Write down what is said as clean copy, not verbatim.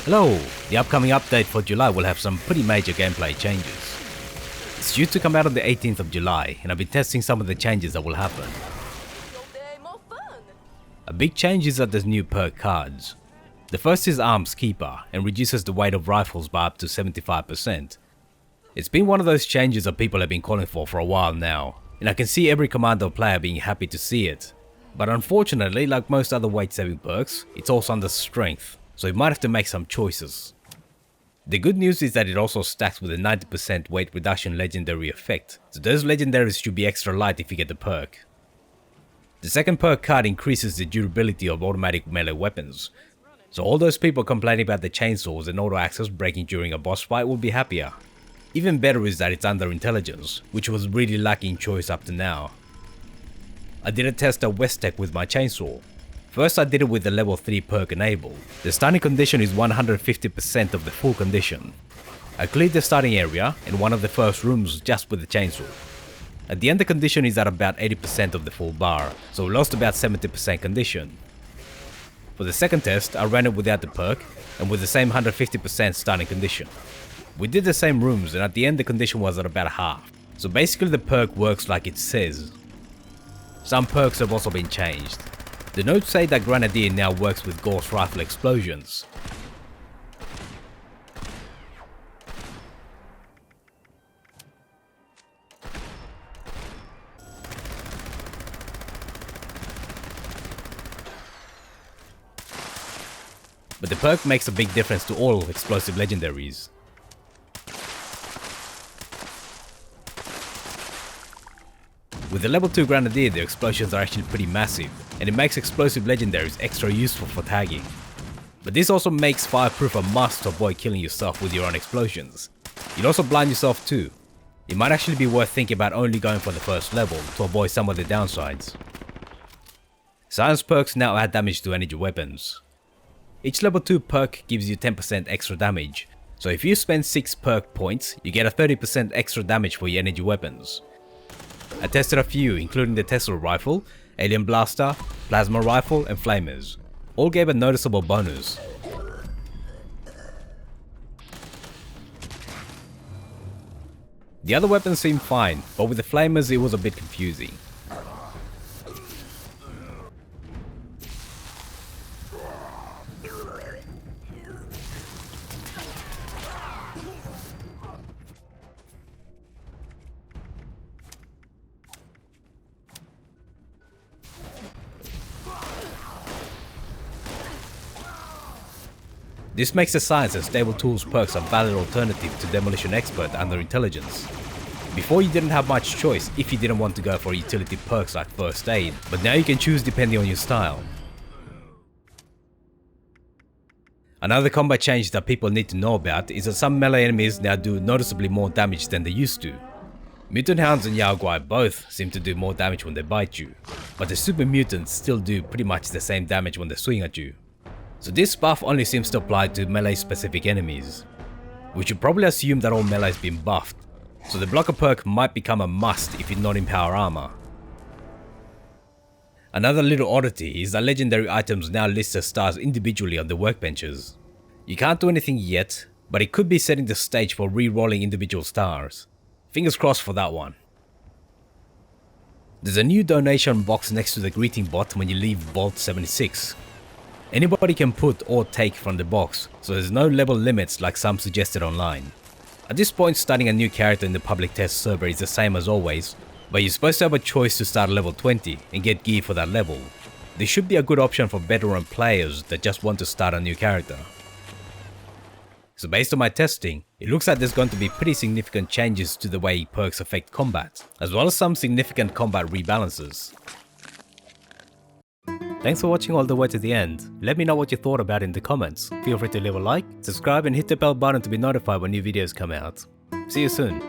Hello! The upcoming update for July will have some pretty major gameplay changes. It's due to come out on the 18th of July, and I've been testing some of the changes that will happen. A big change is that there's new perk cards. The first is Arms Keeper, and reduces the weight of rifles by up to 75%. It's been one of those changes that people have been calling for a while now, and I can see every Commando player being happy to see it. But unfortunately, like most other weight saving perks, it's also under strength, so you might have to make some choices. The good news is that it also stacks with a 90% weight reduction legendary effect, so those legendaries should be extra light if you get the perk. The second perk card increases the durability of automatic melee weapons, so all those people complaining about the chainsaws and auto access breaking during a boss fight will be happier. Even better is that it's under intelligence, which was really lacking choice up to now. I did a test at West Tech with my chainsaw. First I did it with the level 3 perk enabled. The starting condition is 150% of the full condition. I cleared the starting area and one of the first rooms just with the chainsaw. At the end the condition is at about 80% of the full bar, so we lost about 70% condition. For the second test I ran it without the perk and with the same 150% starting condition. We did the same rooms and at the end the condition was at about half, so basically the perk works like it says. Some perks have also been changed. The notes say that Grenadier now works with Gauss rifle explosions. But the perk makes a big difference to all explosive legendaries. With the level 2 Grenadier, the explosions are actually pretty massive, and it makes explosive legendaries extra useful for tagging. But this also makes fireproof a must to avoid killing yourself with your own explosions. You'll also blind yourself too. It might actually be worth thinking about only going for the first level to avoid some of the downsides. Science perks now add damage to energy weapons. Each level 2 perk gives you 10% extra damage, so if you spend 6 perk points, you get a 30% extra damage for your energy weapons. I tested a few, including the Tesla rifle, Alien Blaster, Plasma Rifle and Flamers. All gave a noticeable bonus. The other weapons seemed fine, but with the Flamers it was a bit confusing. This makes the Science and Stable Tools perks a valid alternative to Demolition Expert under Intelligence. Before you didn't have much choice if you didn't want to go for utility perks like First Aid, but now you can choose depending on your style. Another combat change that people need to know about is that some melee enemies now do noticeably more damage than they used to. Mutant Hounds and Yao Guai both seem to do more damage when they bite you, but the Super Mutants still do pretty much the same damage when they swing at you. So this buff only seems to apply to melee specific enemies. We should probably assume that all melee has been buffed, so the blocker perk might become a must if you're not in power armor. Another little oddity is that legendary items now list as stars individually on the workbenches. You can't do anything yet, but it could be setting the stage for re-rolling individual stars. Fingers crossed for that one. There's a new donation box next to the greeting bot when you leave Vault 76. Anybody can put or take from the box, so there's no level limits like some suggested online. At this point, starting a new character in the public test server is the same as always, but you're supposed to have a choice to start level 20 and get gear for that level. This should be a good option for veteran players that just want to start a new character. So based on my testing, it looks like there's going to be pretty significant changes to the way perks affect combat, as well as some significant combat rebalances. Thanks for watching all the way to the end. Let me know what you thought about it in the comments. Feel free to leave a like, subscribe and hit the bell button to be notified when new videos come out. See you soon.